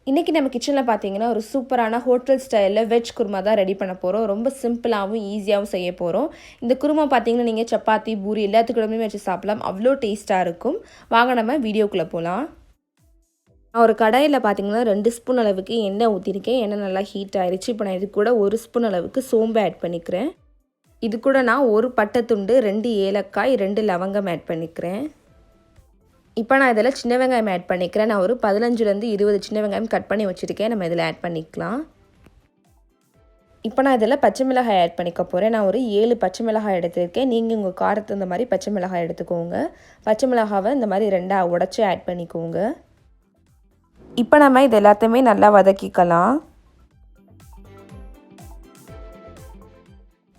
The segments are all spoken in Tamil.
இன்றைக்கி நம்ம கிச்சனில் பார்த்தீங்கன்னா ஒரு சூப்பரான ஹோட்டல் ஸ்டைலில் வெஜ் குருமா தான் ரெடி பண்ண போகிறோம். ரொம்ப சிம்பிளாகவும் ஈஸியாகவும் செய்ய போகிறோம். இந்த குருமா பார்த்தீங்கன்னா நீங்கள் சப்பாத்தி பூரி எல்லாத்துக்கூடமே வச்சு சாப்பிடலாம். அவ்வளோ டேஸ்ட்டாக இருக்கும். வாங்க நம்ம வீடியோக்குள்ளே போகலாம். நான் ஒரு கடாயில் பார்த்தீங்கன்னா 2 ஸ்பூன் அளவுக்கு எண்ணெய் ஊற்றிருக்கேன். எண்ணெய் நல்லா ஹீட் ஆயிடுச்சு. இப்போ நான் இது கூட 1 ஸ்பூன் அளவுக்கு சோம்பு ஆட் பண்ணிக்கிறேன். இது கூட நான் 1 பட்டை துண்டு, 2 ஏலக்காய், 2 லவங்கம் ஆட் பண்ணிக்கிறேன். இப்போ நான் இதில் சின்ன வெங்காயம் ஆட் பண்ணிக்கிறேன். நான் ஒரு 15லேருந்து 20 சின்ன வெங்காயம் கட் பண்ணி வச்சுருக்கேன். நம்ம இதில் ஆட் பண்ணிக்கலாம். இப்போ நான் இதில் பச்சை மிளகாய் ஆட் பண்ணிக்க போகிறேன். நான் ஒரு 7 பச்சை மிளகாய் எடுத்துருக்கேன். நீங்கள் உங்கள் காரத்து இந்த மாதிரி பச்சை மிளகாய் எடுத்துக்கோங்க. பச்சை மிளகாவை இந்த மாதிரி 2ஆக உடச்சி ஆட் பண்ணிக்கோங்க. இப்போ நம்ம இது எல்லாத்தையுமே நல்லா வதக்கிக்கலாம்.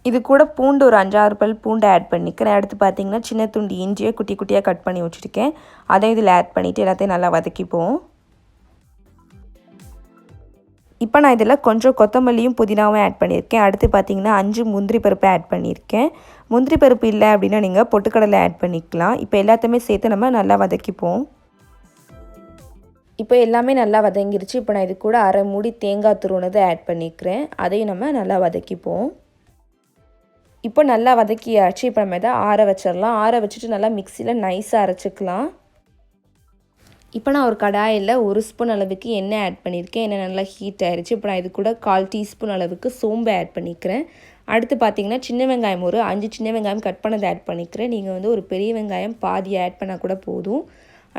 இது கூட பூண்டு ஒரு 5-6 பல் பூண்டு ஆட் பண்ணிக்கிறேன். அடுத்து பார்த்தீங்கன்னா சின்ன துண்டு இஞ்சியை குட்டி குட்டியாக கட் பண்ணி வச்சுருக்கேன். அதையும் இதில் ஆட் பண்ணிவிட்டு எல்லாத்தையும் நல்லா வதக்கிப்போம். இப்போ நான் இதில் கொஞ்சம் கொத்தமல்லியும் புதினாவும் ஆட் பண்ணியிருக்கேன். அடுத்து பார்த்தீங்கன்னா 5 முந்திரி பருப்பு ஆட் பண்ணியிருக்கேன். முந்திரி பருப்பு இல்லை அப்படின்னா நீங்கள் பொட்டுக்கடலை ஆட் பண்ணிக்கலாம். இப்போ எல்லாத்தையுமே சேர்த்து நம்ம நல்லா வதக்கிப்போம். இப்போ எல்லாமே நல்லா வதங்கிருச்சு. இப்போ நான் இது கூட 1/2 மூடி தேங்காய் துருவனதை ஆட் பண்ணிக்கிறேன். அதையும் நம்ம நல்லா வதக்கிப்போம். இப்போ நல்லா வதக்கியாச்சு. இப்போ நம்ம இதை ஆற வச்சிடலாம். ஆற வச்சுட்டு நல்லா மிக்சியில் நைஸாக அரைச்சிக்கலாம். இப்போ நான் ஒரு கடாயில் 1 ஸ்பூன் அளவுக்கு எண்ணெய் ஆட் பண்ணியிருக்கேன். எண்ணெய் நல்லா ஹீட் ஆயிடுச்சு. இப்போ நான் இது கூட 1/4 டீஸ்பூன் அளவுக்கு சோம்பு ஆட் பண்ணிக்கிறேன். அடுத்து பார்த்தீங்கன்னா சின்ன வெங்காயம் ஒரு 5 சின்ன வெங்காயம் கட் பண்ணதை ஆட் பண்ணிக்கிறேன். நீங்கள் ஒரு பெரிய வெங்காயம் பாதி ஆட் பண்ணால் கூட போதும்.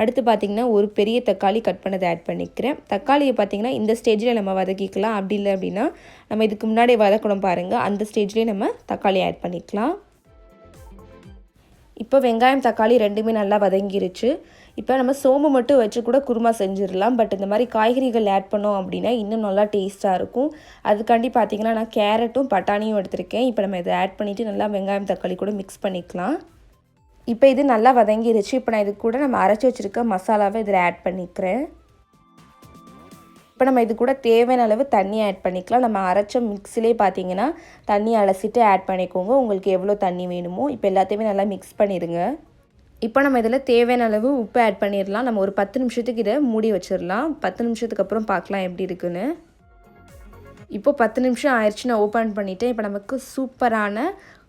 அடுத்து பார்த்திங்கன்னா ஒரு பெரிய தக்காளி கட் பண்ணதை ஆட் பண்ணிக்கிறேன். தக்காளியை பார்த்திங்கன்னா இந்த ஸ்டேஜில் நம்ம வதக்கிக்கலாம். அப்படி இல்லை அப்படின்னா நம்ம இதுக்கு முன்னாடி வதக்கணும் பாருங்கள், அந்த ஸ்டேஜ்லேயே நம்ம தக்காளி ஆட் பண்ணிக்கலாம். இப்போ வெங்காயம் தக்காளி ரெண்டுமே நல்லா வதங்கிருச்சு. இப்போ நம்ம சோம்பு மட்டும் வச்சு கூட குருமா செஞ்சிடலாம். பட் இந்த மாதிரி காய்கறிகள் ஆட் பண்ணோம் அப்படின்னா இன்னும் நல்லா டேஸ்ட்டாக இருக்கும். அதுக்காண்டி பார்த்திங்கன்னா நான் கேரட்டும் பட்டாணியும் எடுத்திருக்கேன். இப்போ நம்ம இதை ஆட் பண்ணிவிட்டு நல்லா வெங்காயம் தக்காளி கூட மிக்ஸ் பண்ணிக்கலாம். இப்போ இது நல்லா வதங்கிருச்சு. இப்போ நான் இது கூட நம்ம அரைச்சி வச்சுருக்க மசாலாவை இதில் ஆட் பண்ணிக்கிறேன். இப்போ நம்ம இது கூட தேவையான அளவு தண்ணி ஆட் பண்ணிக்கலாம். நம்ம அரைச்ச மிக்ஸிலே பார்த்தீங்கன்னா தண்ணி அலசிட்டு ஆட் பண்ணிக்கோங்க. உங்களுக்கு எவ்வளோ தண்ணி வேணுமோ. இப்போ எல்லாத்தையுமே நல்லா மிக்ஸ் பண்ணிடுங்க. இப்போ நம்ம இதில் தேவையான அளவு உப்பு ஆட் பண்ணிடலாம். நம்ம ஒரு 10 நிமிஷத்துக்கு இதை மூடி வச்சிடலாம். 10 நிமிஷத்துக்கு அப்புறம் பார்க்கலாம் எப்படி இருக்குன்னு. இப்போ 10 நிமிஷம் ஆயிடுச்சு. நான் ஓப்பன் பண்ணிவிட்டேன். இப்போ நமக்கு சூப்பரான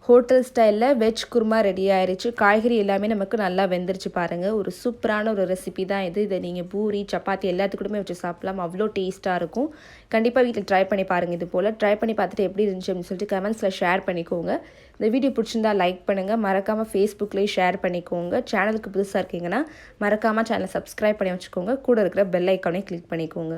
ஹோட்டல் ஸ்டைலில் வெஜ் குருமா ரெடி ஆயிடுச்சு. காய்கறி எல்லாமே நமக்கு நல்லா வெந்துருச்சு பாருங்கள். ஒரு சூப்பரான ஒரு ரெசிபி தான் இது. இதை நீங்கள் பூரி சப்பாத்தி எல்லாத்துக்கூடமே வச்சு சாப்பிடலாம். அவ்வளோ டேஸ்ட்டாக இருக்கும். கண்டிப்பாக வீட்டில் ட்ரை பண்ணி பாருங்கள். இது போல் ட்ரை பண்ணி பார்த்துட்டு எப்படி இருந்துச்சு அப்படின்னு சொல்லிட்டு கமெண்ட்ஸில் ஷேர் பண்ணிக்கோங்க. இந்த வீடியோ பிடிச்சிருந்தா லைக் பண்ணுங்கள். மறக்காமல் ஃபேஸ்புக்லேயும் ஷேர் பண்ணிக்கோங்க. சேனலுக்கு புதுசாக இருக்கீங்கன்னா மறக்காமல் சேனலை சப்ஸ்கிரைப் பண்ணி வச்சுக்கோங்க. கூட இருக்கிற பெல் ஐக்கானே கிளிக் பண்ணிக்கோங்க.